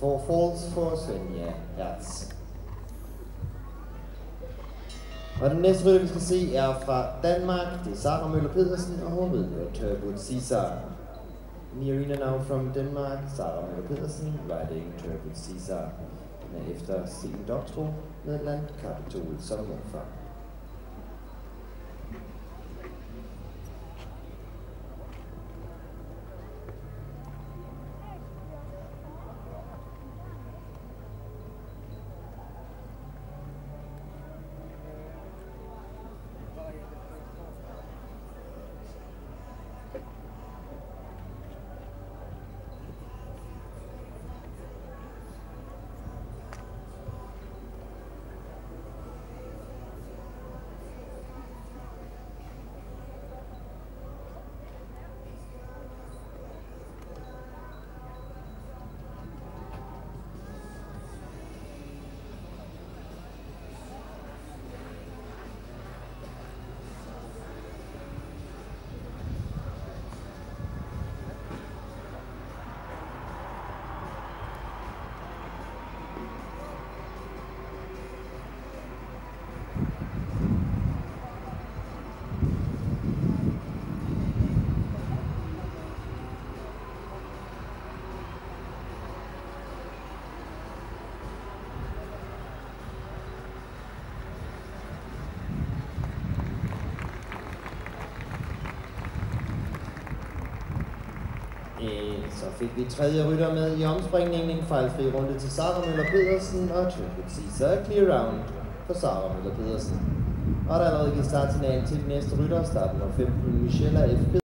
Four Falls for Svenja Hertz. Og den næste rytter, vi skal se, er fra Danmark. Det er Sara Møller Pedersen, og hun rider Turbo Caesar. In the arena now from Denmark, Sara Møller Pedersen riding Turbo Caesar. Den er efter Stine Doktrup med landkapitol som morfar. Så fik vi tredje rytter med i omspringningen, en fejlfri runde til Sara Møller Pedersen, og Turbo Caesar clear round for Sara Møller Pedersen. Og der er allerede givet startsignal til de næste rytter, starten nummer 15, Michelle F.